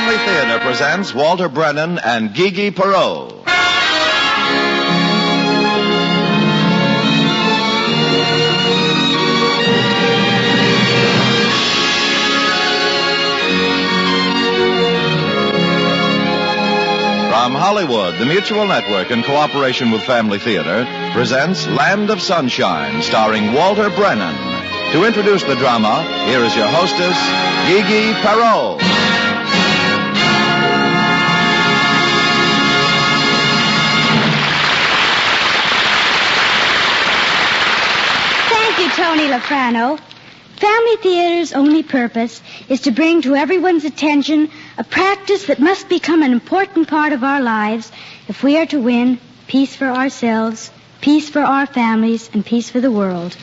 Family Theater presents Walter Brennan and Gigi Perot. From Hollywood, the Mutual Network, in cooperation with Family Theater, presents Land of Sunshine, starring Walter Brennan. To introduce the drama, here is your hostess, Gigi Perot. Thank you, Tony LaFrano. Family Theater's only purpose is to bring to everyone's attention a practice that must become an important part of our lives if we are to win peace for ourselves, peace for our families, and peace for the world.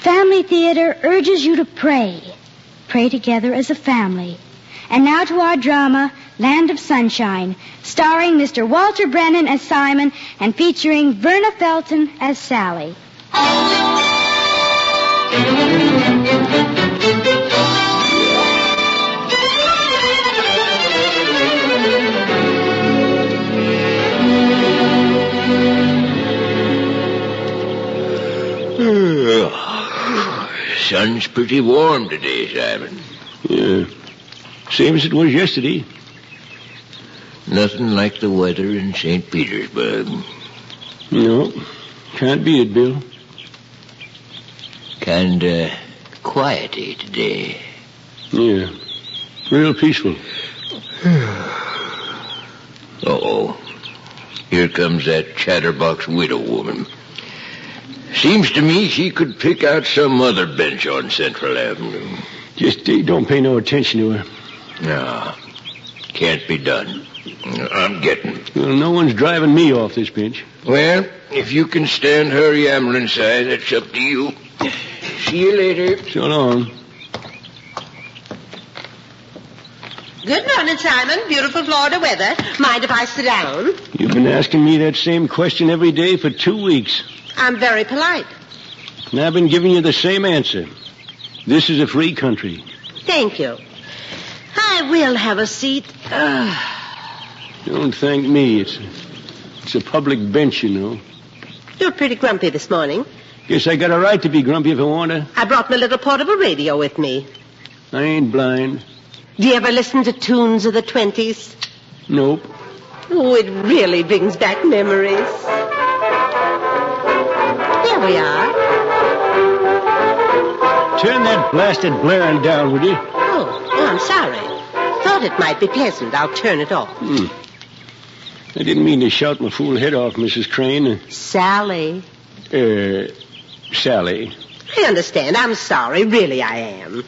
Family Theater urges you to pray. Pray together as a family. And now to our drama, Land of Sunshine, starring Mr. Walter Brennan as Simon and featuring Verna Felton as Sally. Sun's pretty warm today, Simon. Yeah. Same as it was yesterday. Nothing like the weather in St. Petersburg. No. Can't beat it, Bill. Kinda quiety today. Yeah. Real peaceful. Uh-oh. Here comes that chatterbox widow woman. Seems to me she could pick out some other bench on Central Avenue. Just don't pay no attention to her. No. Can't be done. I'm getting. Well, no one's driving me off this bench. Well, if you can stand her yammering side, that's up to you. See you later. So long. Good morning, Simon. Beautiful Florida weather. Mind if I sit down? You've been asking me that same question every day for 2 weeks. I'm very polite. And I've been giving you the same answer. This is a free country. Thank you. I will have a seat. Don't thank me. It's a public bench, you know. You're pretty grumpy this morning. Guess I got a right to be grumpy if I want to. I brought my little portable radio with me. I ain't blind. Do you ever listen to tunes of the 20s? Nope. Oh, it really brings back memories. Here we are. Turn that blasted blaring down, would you? Oh, I'm sorry. Thought it might be pleasant. I'll turn it off. I didn't mean to shout my fool head off, Mrs. Crane. Sally. Sally. I understand. I'm sorry. Really, I am.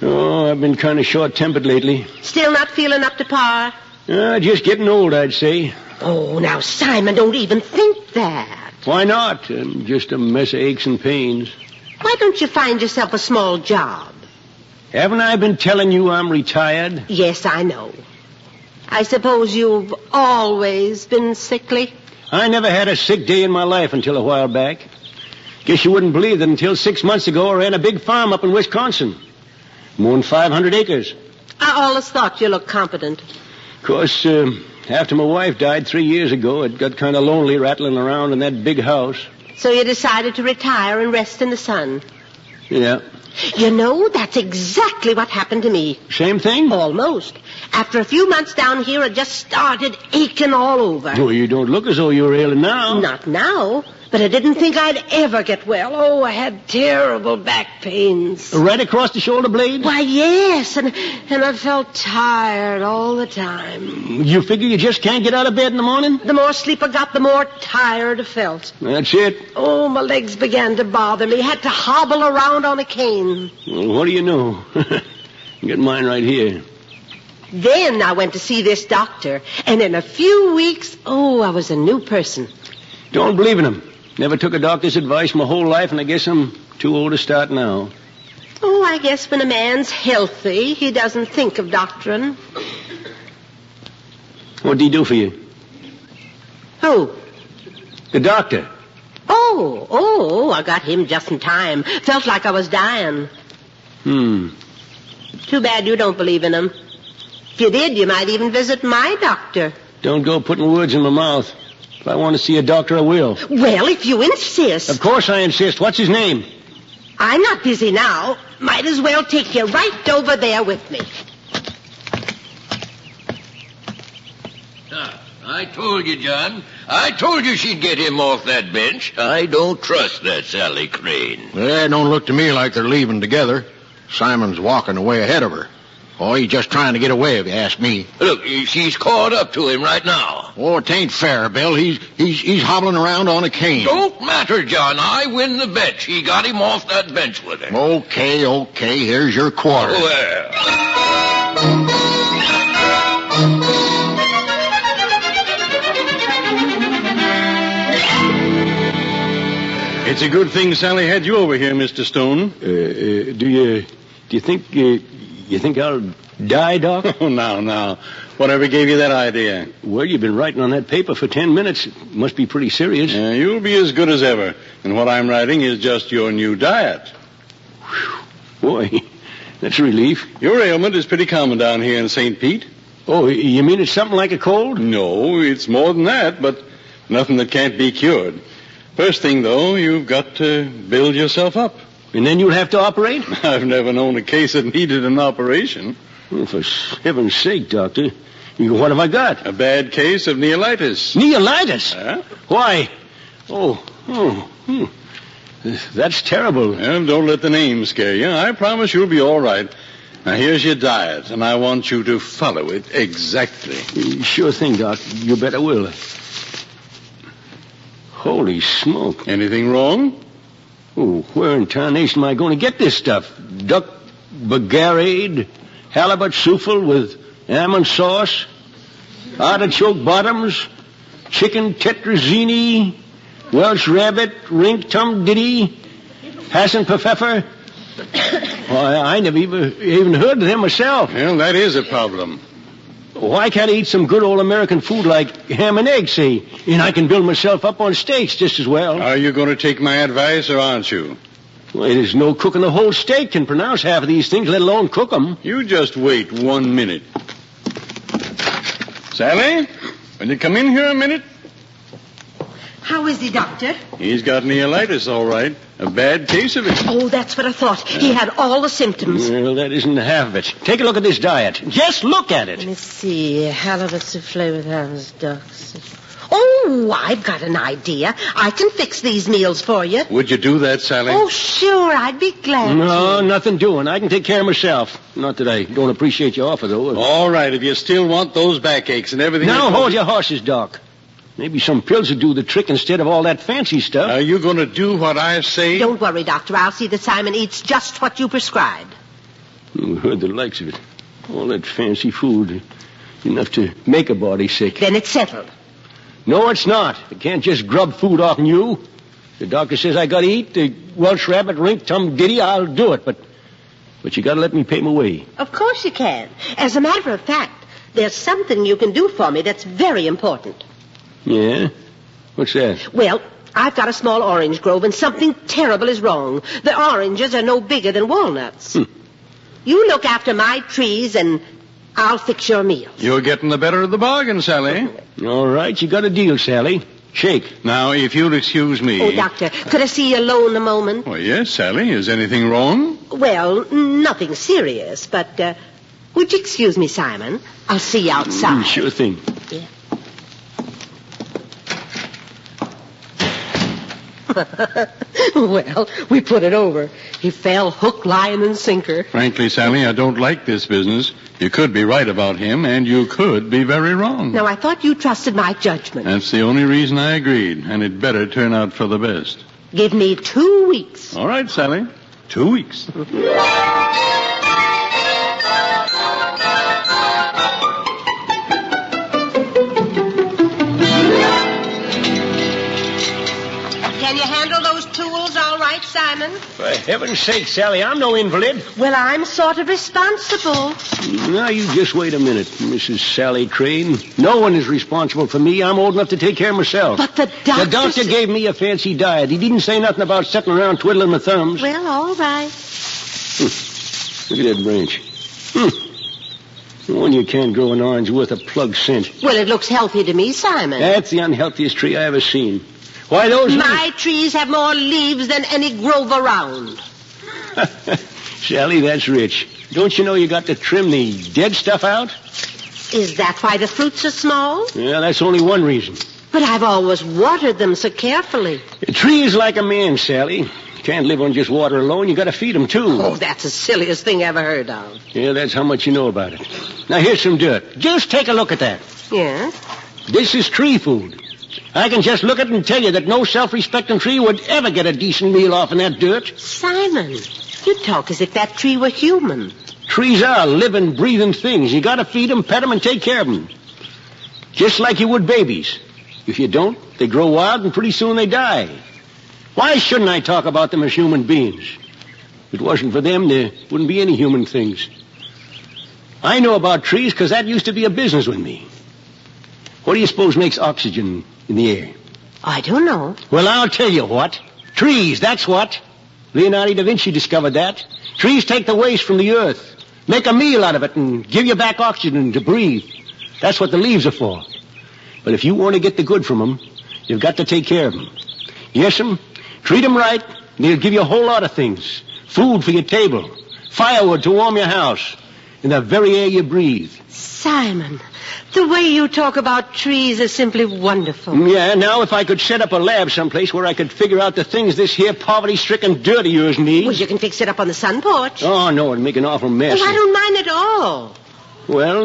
Oh, I've been kind of short-tempered lately. Still not feeling up to par? Just getting old, I'd say. Oh, now, Simon, don't even think that. Why not? I'm just a mess of aches and pains. Why don't you find yourself a small job? Haven't I been telling you I'm retired? Yes, I know. I suppose you've always been sickly? I never had a sick day in my life until a while back. Guess you wouldn't believe that until 6 months ago I ran a big farm up in Wisconsin. More than 500 acres. I always thought you looked competent. Of course, after my wife died 3 years ago, it got kind of lonely rattling around in that big house. So you decided to retire and rest in the sun? Yeah. You know, that's exactly what happened to me. Same thing? Almost. After a few months down here, it just started aching all over. Well, you don't look as though you're ailing now. Not now. But I didn't think I'd ever get well. Oh, I had terrible back pains. Right across the shoulder blade? Why, yes. And I felt tired all the time. You figure you just can't get out of bed in the morning? The more sleep I got, the more tired I felt. That's it. Oh, my legs began to bother me. I had to hobble around on a cane. Well, what do you know? Get mine right here. Then I went to see this doctor. And in a few weeks, I was a new person. Don't believe in him. Never took a doctor's advice my whole life, and I guess I'm too old to start now. Oh, I guess when a man's healthy, he doesn't think of doctrine. What'd he do for you? Who? The doctor. Oh, I got him just in time. Felt like I was dying. Hmm. Too bad you don't believe in him. If you did, you might even visit my doctor. Don't go putting words in my mouth. If I want to see a doctor, I will. Well, if you insist. Of course I insist. What's his name? I'm not busy now. Might as well take you right over there with me. I told you, John. I told you she'd get him off that bench. I don't trust that Sally Crane. Well, it don't look to me like they're leaving together. Simon's walking away ahead of her. Oh, he's just trying to get away, if you ask me. Look, she's caught up to him right now. Oh, it ain't fair, Bill. He's hobbling around on a cane. Don't matter, John. I win the bet. She got him off that bench with her. Okay. Here's your quarter. Well. It's a good thing Sally had you over here, Mr. Stone. Do you think I'll die, Doc? Oh, now. Whatever gave you that idea? Well, you've been writing on that paper for 10 minutes. It must be pretty serious. You'll be as good as ever. And what I'm writing is just your new diet. Boy, that's a relief. Your ailment is pretty common down here in St. Pete. Oh, you mean it's something like a cold? No, it's more than that, but nothing that can't be cured. First thing, though, you've got to build yourself up. And then you'll have to operate? I've never known a case that needed an operation. Well, for heaven's sake, Doctor. What have I got? A bad case of neolitis. Neolitis? Huh? Why? That's terrible. Well, don't let the name scare you. I promise you'll be all right. Now, here's your diet, and I want you to follow it exactly. Sure thing, Doc. You bet I will. Holy smoke. Anything wrong? Oh, where in tarnation am I going to get this stuff? Duck bagarade, halibut souffle with almond sauce, artichoke bottoms, chicken tetrazzini, Welsh rabbit, rink tum ditty, hasn't pfeffer. Why, I never even heard of them myself. Well, that is a problem. Why can't I eat some good old American food like ham and eggs, say, and I can build myself up on steaks just as well? Are you going to take my advice or aren't you? Well, there's no cooking the whole steak can pronounce half of these things, let alone cook them. You just wait 1 minute. Sally, will you come in here a minute? How is he, Doctor? He's got neolitis, all right. A bad case of it. Oh, that's what I thought. He had all the symptoms. Well, that isn't half of it. Take a look at this diet. Just look at it. Let me see. Halibut souffle with hams, ducks. Oh, I've got an idea. I can fix these meals for you. Would you do that, Sally? Oh, sure. I'd be glad No, to. nothing doing. I can take care of myself. Not that I don't appreciate your offer, though. All right, if you still want those backaches and everything... Now, hold your horses, Doc. Maybe some pills would do the trick instead of all that fancy stuff. Are you going to do what I say? Don't worry, Doctor. I'll see that Simon eats just what you prescribed. You heard the likes of it. All that fancy food. Enough to make a body sick. Then it's settled. No, it's not. I can't just grub food off you. The doctor says I gotta eat the Welsh rabbit, rink, tum, ditty. I'll do it, but you gotta let me pay my way. Of course you can. As a matter of fact, there's something you can do for me that's very important. Yeah? What's that? Well, I've got a small orange grove, and something terrible is wrong. The oranges are no bigger than walnuts. You look after my trees, and I'll fix your meals. You're getting the better of the bargain, Sally. All right, you got a deal, Sally. Shake. Now, if you'll excuse me... Oh, Doctor, could I see you alone a moment? Oh, yes, Sally. Is anything wrong? Well, nothing serious, but would you excuse me, Simon? I'll see you outside. Sure thing. Yeah. Well, we put it over. He fell hook, line, and sinker. Frankly, Sally, I don't like this business. You could be right about him, and you could be very wrong. Now, I thought you trusted my judgment. That's the only reason I agreed, and it better turn out for the best. Give me 2 weeks. All right, Sally. 2 weeks. Can you handle those tools all right, Simon? For heaven's sake, Sally, I'm no invalid. Well, I'm sort of responsible. Now, you just wait a minute, Mrs. Sally Crane. No one is responsible for me. I'm old enough to take care of myself. But the doctor... The doctor gave me a fancy diet. He didn't say nothing about sitting around twiddling my thumbs. Well, all right. Look at that branch. One you can't grow an orange worth a plug cent. Well, it looks healthy to me, Simon. That's the unhealthiest tree I ever seen. Why, those... My trees have more leaves than any grove around. Sally, that's rich. Don't you know you got to trim the dead stuff out? Is that why the fruits are small? Yeah, that's only one reason. But I've always watered them so carefully. A tree is like a man, Sally. Can't live on just water alone. You got to feed him, too. Oh, that's the silliest thing I ever heard of. Yeah, that's how much you know about it. Now, here's some dirt. Just take a look at that. Yeah? This is tree food. I can just look at it and tell you that no self-respecting tree would ever get a decent meal off in that dirt. Simon, you talk as if that tree were human. Trees are living, breathing things. You got to feed them, pet them, and take care of them. Just like you would babies. If you don't, they grow wild and pretty soon they die. Why shouldn't I talk about them as human beings? If it wasn't for them, there wouldn't be any human things. I know about trees because that used to be a business with me. What do you suppose makes oxygen in the air? I don't know. Well, I'll tell you what. Trees, that's what. Leonardo da Vinci discovered that. Trees take the waste from the earth, make a meal out of it, and give you back oxygen to breathe. That's what the leaves are for. But if you want to get the good from them, you've got to take care of them. Yes'm. Treat them right, and they'll give you a whole lot of things. Food for your table, firewood to warm your house, and the very air you breathe. Simon, the way you talk about trees is simply wonderful. Yeah, now if I could set up a lab someplace where I could figure out the things this here poverty-stricken dirt of yours needs. Well, you can fix it up on the sun porch. Oh, no, it'd make an awful mess. Well, I don't mind at all. Well,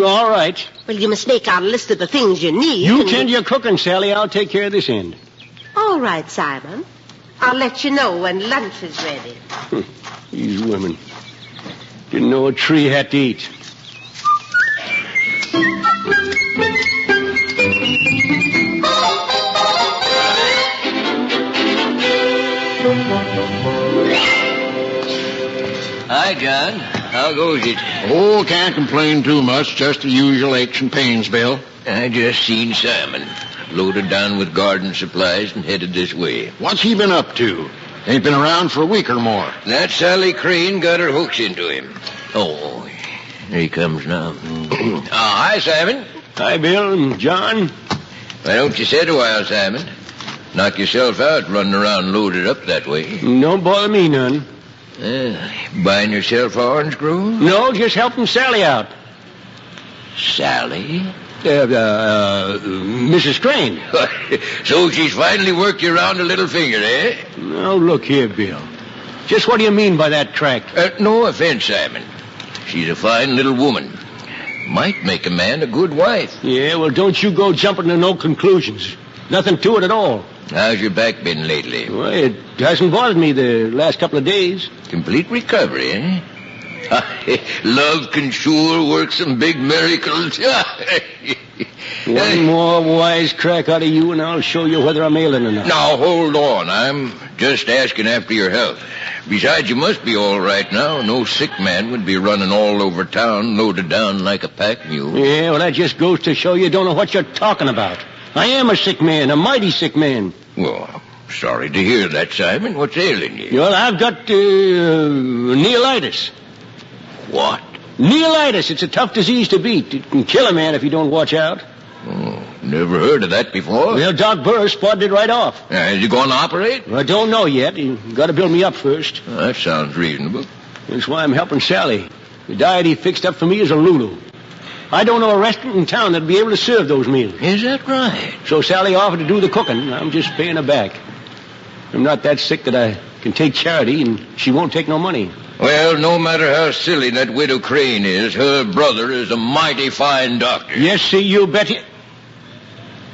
all right. Well, you must make out a list of the things you need. You tend to your cooking, Sally. I'll take care of this end. All right, Simon. I'll let you know when lunch is ready. These women didn't know a tree had to eat. Hi, John. How goes it? Oh, can't complain too much. Just the usual aches and pains, Bill. I just seen Simon. Loaded down with garden supplies and headed this way. What's he been up to? Ain't been around for a week or more. That Sally Crane got her hooks into him. Oh, here he comes now. Hi, Simon. Hi, Bill and John. Why don't you sit a while, Simon? Knock yourself out running around loaded up that way. Don't bother me none. Buying yourself orange grove? No, just helping Sally out. Sally? Mrs. Crane. So she's finally worked you around a little finger, eh? Now, look here, Bill. Just what do you mean by that crack? No offense, Simon. She's a fine little woman. Might make a man a good wife. Yeah, well, don't you go jumping to no conclusions. Nothing to it at all. How's your back been lately? Well, it hasn't bothered me the last couple of days. Complete recovery, eh? Love can sure work some big miracles. One more wise crack out of you, and I'll show you whether I'm ailing or not. Now, hold on. I'm just asking after your health. Besides, you must be all right now. No sick man would be running all over town, loaded down like a pack mule. Yeah, well, that just goes to show you don't know what you're talking about. I am a sick man, a mighty sick man. Well, I'm sorry to hear that, Simon. What's ailing you? Well, I've got neolitis. What? Neolitis. It's a tough disease to beat. It can kill a man if you don't watch out. Oh, never heard of that before. Well, Doc Burris spotted it right off. Is he going to operate? I don't know yet. You got to build me up first. That sounds reasonable. That's why I'm helping Sally. The diet he fixed up for me is a Lulu. I don't know a restaurant in town that'd be able to serve those meals. Is that right? So Sally offered to do the cooking. I'm just paying her back. I'm not that sick that I can take charity, and she won't take no money. Well, no matter how silly that widow Crane is, her brother is a mighty fine doctor. Yes, see, you bet you.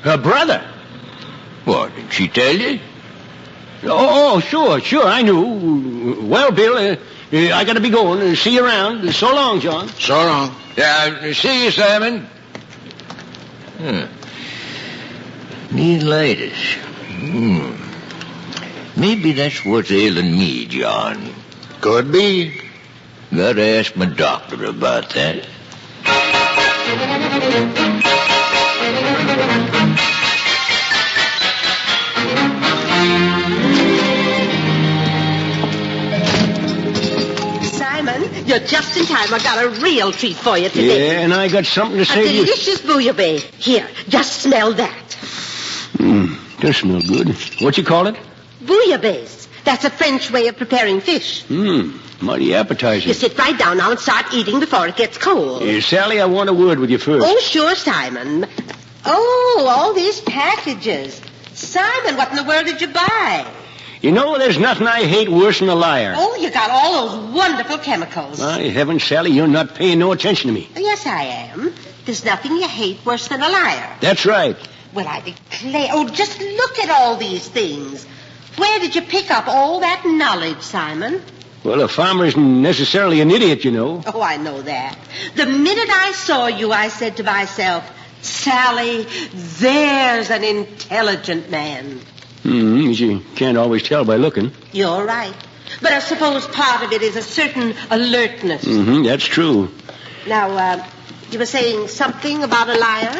Her brother? What, did she tell you? Oh, sure, I knew. Well, Bill, I got to be going. See you around. So long, John. So long. Yeah, see you, Simon. Neolitis. Maybe that's what's ailing me, John. Could be. Gotta ask my doctor about that. Simon, Simon, you're just in time. I got a real treat for you today. Yeah, and I got something to A say to you. delicious bouillabaisse. Here, just smell that. Does smell good. What you call it? Bouillabaisse. That's a French way of preparing fish. Mighty appetizing. You sit right down now and start eating before it gets cold. Sally, I want a word with you first. Oh, sure, Simon. Oh, all these packages. Simon, what in the world did you buy? You know, there's nothing I hate worse than a liar. Oh, you got all those wonderful chemicals. My heavens, Sally, you're not paying no attention to me. Yes, I am. There's nothing you hate worse than a liar. That's right. Well, I declare. Oh, just look at all these things. Where did you pick up all that knowledge, Simon? Well, a farmer isn't necessarily an idiot, you know. Oh, I know that. The minute I saw you, I said to myself, Sally, there's an intelligent man. You can't always tell by looking. You're right. But I suppose part of it is a certain alertness. That's true. Now, you were saying something about a liar?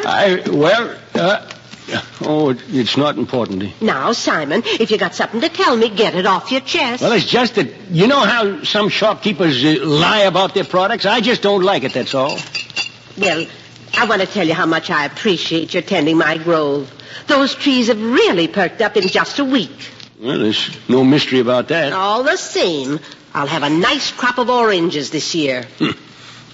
It's not important. Now, Simon, if you got something to tell me, get it off your chest. Well, it's just that, you know how some shopkeepers lie about their products? I just don't like it, that's all. Well, I want to tell you how much I appreciate your tending my grove. Those trees have really perked up in just a week. Well, there's no mystery about that. All the same, I'll have a nice crop of oranges this year.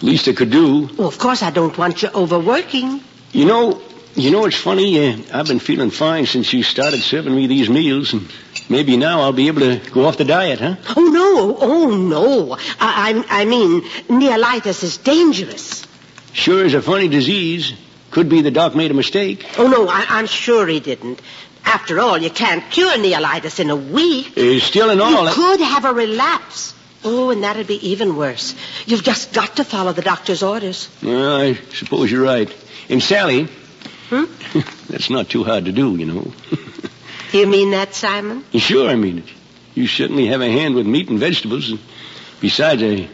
Least I could do. Well, of course, I don't want you overworking. You know, it's funny. I've been feeling fine since you started serving me these meals, and maybe now I'll be able to go off the diet, huh? Oh, no. I mean, neolitis is dangerous. Sure is a funny disease. Could be the doc made a mistake. Oh, no, I'm sure he didn't. After all, you can't cure neolitis in a week. Still in all... You could have a relapse. Oh, and that'd be even worse. You've just got to follow the doctor's orders. Well, I suppose you're right. And Sally... That's not too hard to do, you know. Do you mean that, Simon? Sure, I mean it. You certainly have a hand with meat and vegetables. And besides, I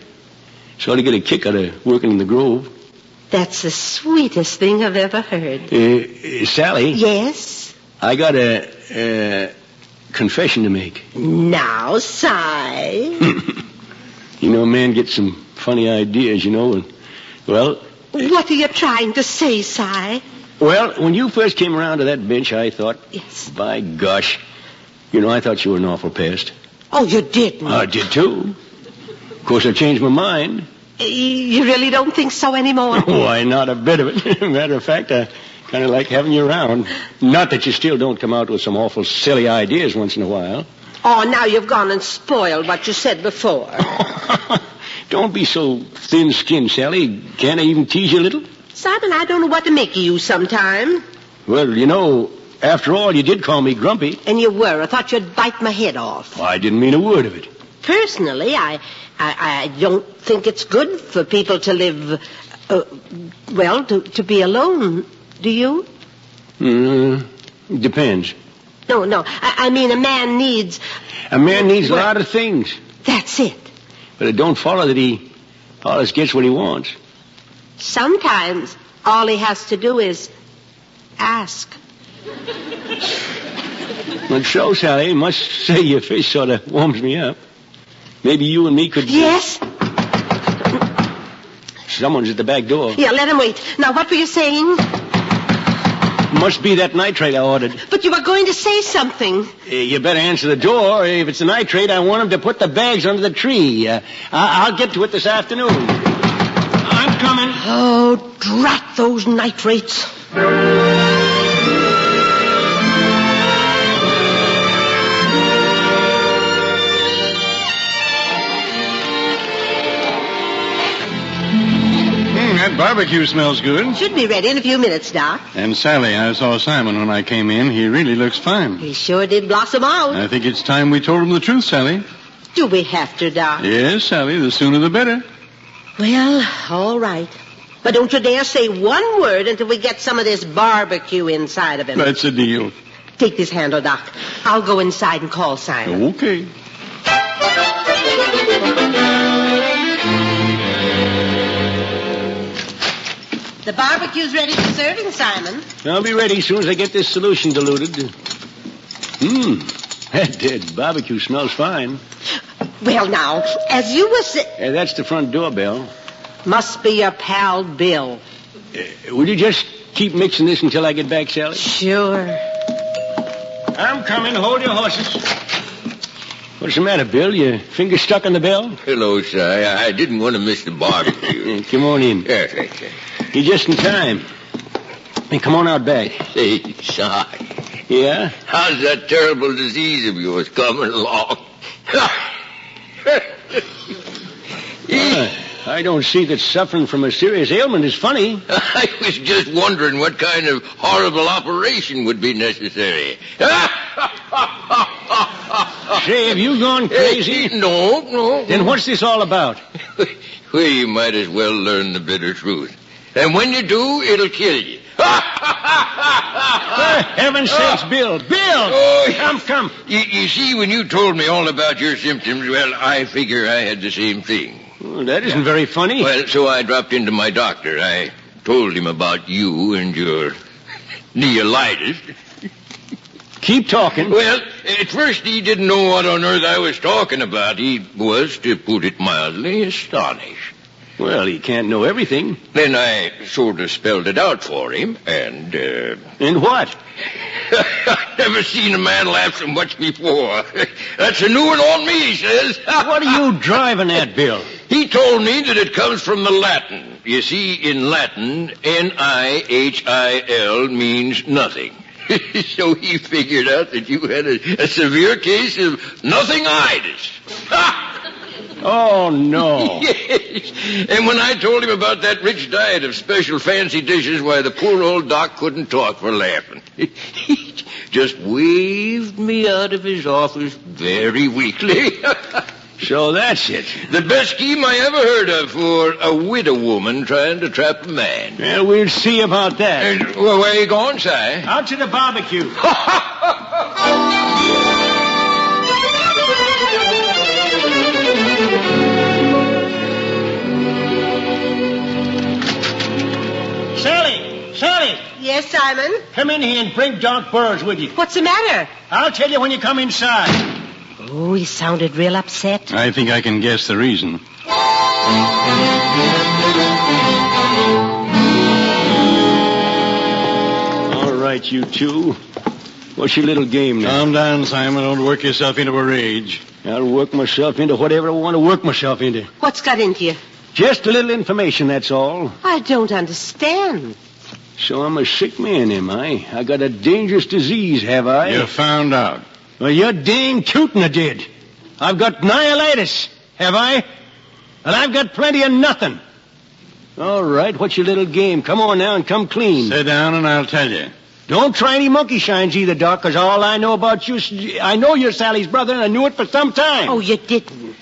sort of get a kick out of working in the grove. That's the sweetest thing I've ever heard. Sally? Yes? I got a confession to make. Now, Si. You know, a man gets some funny ideas, you know, and, well... What are you trying to say, Si? Well, when you first came around to that bench, I thought... Yes. By gosh. You know, I thought you were an awful pest. Oh, you didn't? I did, too. Of course, I changed my mind. You really don't think so anymore? Why, not a bit of it. Matter of fact, I kind of like having you around. Not that you still don't come out with some awful silly ideas once in a while. Oh, now you've gone and spoiled what you said before. Don't be so thin-skinned, Sally. Can't I even tease you a little? Simon, I don't know what to make of you sometime. Well, you know, after all, you did call me grumpy. And you were. I thought you'd bite my head off. I didn't mean a word of it. Personally, I don't think it's good for people to live, to be alone. Do you? Depends. No. I mean, a man needs... A man needs a lot of things. That's it. But it don't follow that he always gets what he wants. Sometimes all he has to do is ask. But so, Sally, I must say your fish sort of warms me up. Maybe you and me could... Yes? Someone's at the back door. Yeah, let him wait. Now, what were you saying? Must be that nitrate I ordered. But you were going to say something. You better answer the door. If it's the nitrate, I want him to put the bags under the tree. I'll get to it this afternoon. I'm coming. Oh, drat those nitrates. That barbecue smells good. Should be ready in a few minutes, Doc. And Sally, I saw Simon when I came in. He really looks fine. He sure did blossom out. I think it's time we told him the truth, Sally. Do we have to, Doc? Yes, Sally, the sooner the better. Well, all right. But don't you dare say one word until we get some of this barbecue inside of him. That's a deal. Take this handle, Doc. I'll go inside and call Simon. Okay. The barbecue's ready for serving, Simon. I'll be ready as soon as I get this solution diluted. That dead barbecue smells fine. Well, now, as you were saying... That's the front doorbell. Must be your pal, Bill. Will you just keep mixing this until I get back, Sally? Sure. I'm coming. Hold your horses. What's the matter, Bill? Your finger stuck on the bell? Hello, Si. I didn't want to miss the barbecue. Come on in. Yes, yes, yes. You're just in time. Hey, come on out back. Say, Si, Yeah? how's that terrible disease of yours coming along? I don't see that suffering from a serious ailment is funny. I was just wondering what kind of horrible operation would be necessary. Say, have you gone crazy? No. Then what's this all about? Well, you might as well learn the bitter truth. And when you do, it'll kill you. For heaven's sakes, Bill! Bill! Oh, Come. You see, when you told me all about your symptoms, well, I figure I had the same thing. Well, that isn't very funny. Well, so I dropped into my doctor. I told him about you and your neolitis. Keep talking. Well, at first he didn't know what on earth I was talking about. He was, to put it mildly, astonished. Well, he can't know everything. Then I sort of spelled it out for him, and... And what? I've never seen a man laugh so much before. That's a new one on me, he says. What are you driving at, Bill? He told me that it comes from the Latin. You see, in Latin, Nihil means nothing. So he figured out that you had a severe case of nothingitis. Oh, no. Yes. And when I told him about that rich diet of special fancy dishes, why, the poor old doc couldn't talk for laughing. He just waved me out of his office very weakly. So that's it. The best scheme I ever heard of for a widow woman trying to trap a man. Well, we'll see about that. And, well, where are you going, Si? Out to the barbecue. Sally! Yes, Simon? Come in here and bring Doc Burroughs with you. What's the matter? I'll tell you when you come inside. Oh, he sounded real upset. I think I can guess the reason. All right, you two. What's your little game now? Calm down, Simon. Don't work yourself into a rage. I'll work myself into whatever I want to work myself into. What's got into you? Just a little information, that's all. I don't understand. So I'm a sick man, am I? I got a dangerous disease, have I? You found out. Well, you're dang tootin' I did. I've got nihilitis, have I? And I've got plenty of nothing. All right, what's your little game? Come on now and come clean. Sit down and I'll tell you. Don't try any monkey shines either, Doc, because all I know about you is I know you're Sally's brother, and I knew it for some time. Oh, you didn't.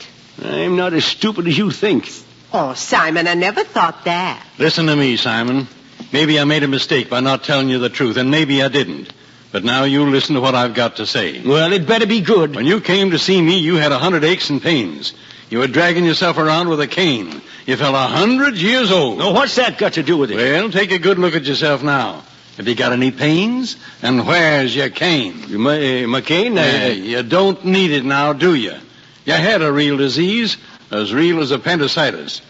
I'm not as stupid as you think. Oh, Simon, I never thought that. Listen to me, Simon. Maybe I made a mistake by not telling you the truth, and maybe I didn't. But now you listen to what I've got to say. Well, it better be good. When you came to see me, you had 100 aches and pains. You were dragging yourself around with a cane. You felt 100 years old. Now, what's that got to do with it? Well, take a good look at yourself now. Have you got any pains? And where's your cane? My cane? You don't need it now, do you? You had a real disease, as real as appendicitis.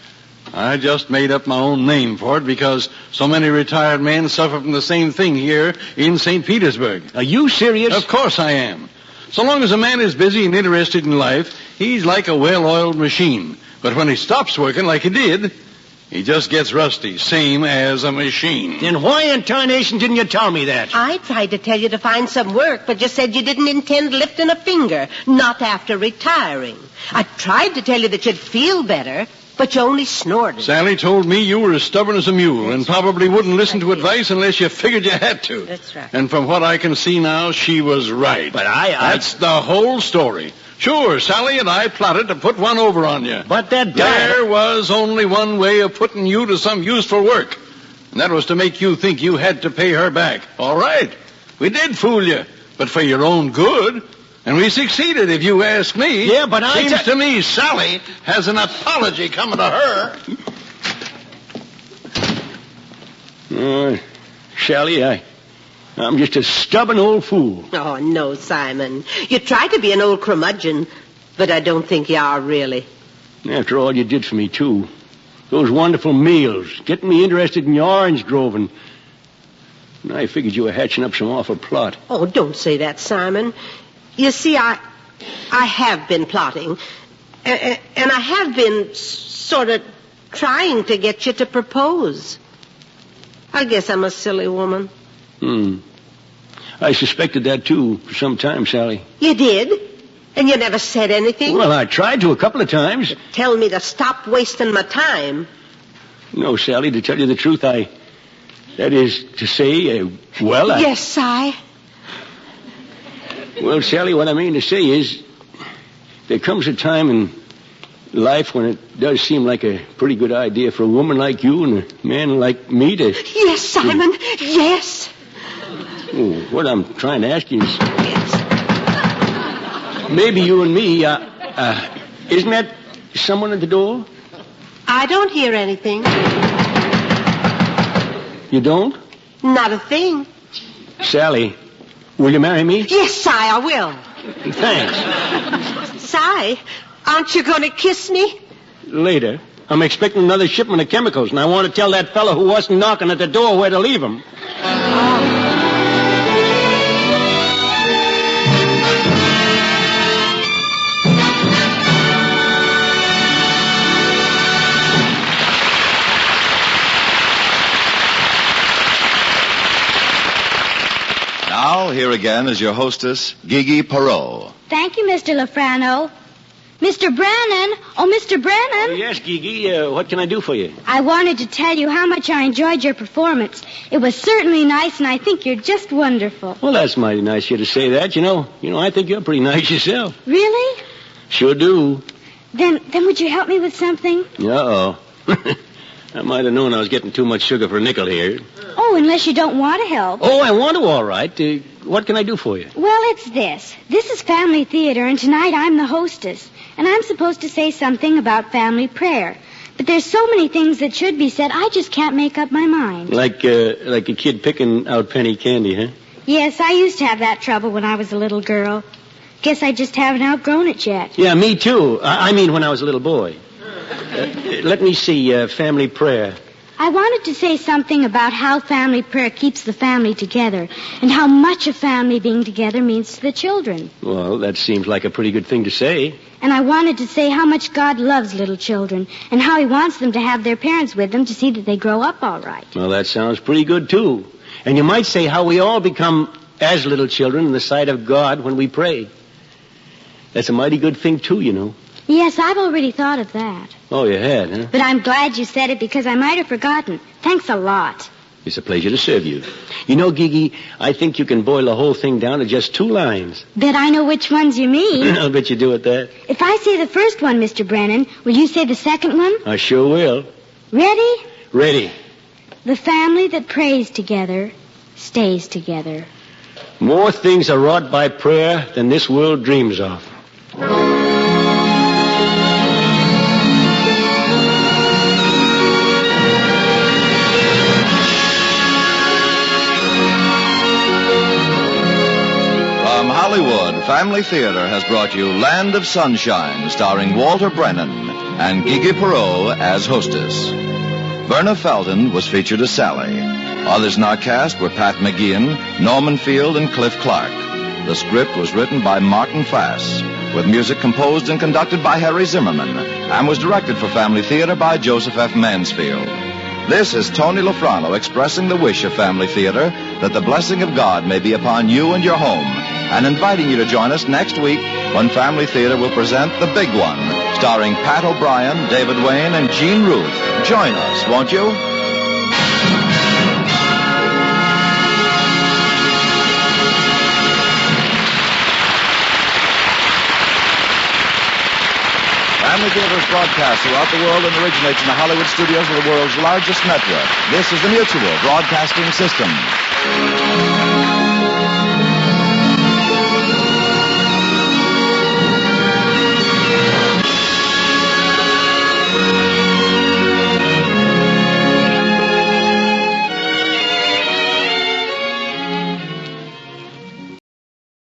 I just made up my own name for it because so many retired men suffer from the same thing here in St. Petersburg. Are you serious? Of course I am. So long as a man is busy and interested in life, he's like a well-oiled machine. But when he stops working like he did, he just gets rusty, same as a machine. Then why in tarnation didn't you tell me that? I tried to tell you to find some work, but you said you didn't intend lifting a finger, not after retiring. I tried to tell you that you'd feel better, but you only snorted. Sally told me you were as stubborn as a mule and probably wouldn't listen to advice unless you figured you had to. That's right. And from what I can see now, she was right. But That's the whole story. Sure, Sally and I plotted to put one over on you. But that There was only one way of putting you to some useful work. And that was to make you think you had to pay her back. All right. We did fool you, but for your own good. And we succeeded, if you ask me. Yeah, but Seems to me Sally has an apology coming to her. Sally, I'm just a stubborn old fool. Oh, no, Simon. You tried to be an old curmudgeon, But I don't think you are, really. After all you did for me, too. Those wonderful meals, getting me interested in your orange grove, and I figured you were hatching up some awful plot. Oh, don't say that, Simon. You see, I have been plotting, and I have been sort of trying to get you to propose. I guess I'm a silly woman. I suspected that, too, for some time, Sally. You did? And you never said anything? Well, I tried to a couple of times. Tell me to stop wasting my time. No, Sally, to tell you the truth, that is to say, Yes, Si. Well, Sally, what I mean to say is, there comes a time in life when it does seem like a pretty good idea for a woman like you and a man like me to... Yes, Simon, yes. Oh, what I'm trying to ask you is... Maybe you and me, isn't that someone at the door? I don't hear anything. You don't? Not a thing. Sally, will you marry me? Yes, Si, I will. Thanks. Si, aren't you going to kiss me? Later. I'm expecting another shipment of chemicals, and I want to tell that fellow who wasn't knocking at the door where to leave them. Now, here again is your hostess, Gigi Perot. Thank you, Mr. Lafrano. Mr. Brennan. Oh, Mr. Brennan. Oh, yes, Gigi. What can I do for you? I wanted to tell you how much I enjoyed your performance. It was certainly nice, and I think you're just wonderful. Well, that's mighty nice of you to say that. You know, I think you're pretty nice yourself. Really? Sure do. Then would you help me with something? Uh-oh. I might have known I was getting too much sugar for a nickel here. Oh, unless you don't want to help. Oh, I want to, all right. What can I do for you? Well, it's this. This is family theater, and tonight I'm the hostess. And I'm supposed to say something about family prayer. But there's so many things that should be said, I just can't make up my mind. Like a kid picking out penny candy, huh? Yes, I used to have that trouble when I was a little girl. Guess I just haven't outgrown it yet. Yeah, me too. I mean when I was a little boy. Let me see, family prayer. I wanted to say something about how family prayer keeps the family together and how much a family being together means to the children. Well, that seems like a pretty good thing to say. And I wanted to say how much God loves little children and how he wants them to have their parents with them to see that they grow up all right. Well, that sounds pretty good, too. And you might say how we all become as little children in the sight of God when we pray. That's a mighty good thing, too, you know. Yes, I've already thought of that. Oh, you had, huh? But I'm glad you said it because I might have forgotten. Thanks a lot. It's a pleasure to serve you. You know, Gigi, I think you can boil the whole thing down to just 2 lines. Bet I know which ones you mean. I'll bet you do at that. If I say the first one, Mr. Brennan, will you say the second one? I sure will. Ready? Ready. The family that prays together stays together. More things are wrought by prayer than this world dreams of. Hollywood, Family Theater has brought you Land of Sunshine, starring Walter Brennan and Gigi Perot as hostess. Verna Felton was featured as Sally. Others in our cast were Pat McGeehan, Norman Field, and Cliff Clark. The script was written by Martin Fass, with music composed and conducted by Harry Zimmerman, and was directed for Family Theater by Joseph F. Mansfield. This is Tony Lafrano expressing the wish of Family Theater that the blessing of God may be upon you and your home, and inviting you to join us next week when Family Theater will present The Big One, starring Pat O'Brien, David Wayne, and Jean Ruth. Join us, won't you? Family Theater is broadcast throughout the world and originates in the Hollywood studios of the world's largest network. This is the Mutual Broadcasting System.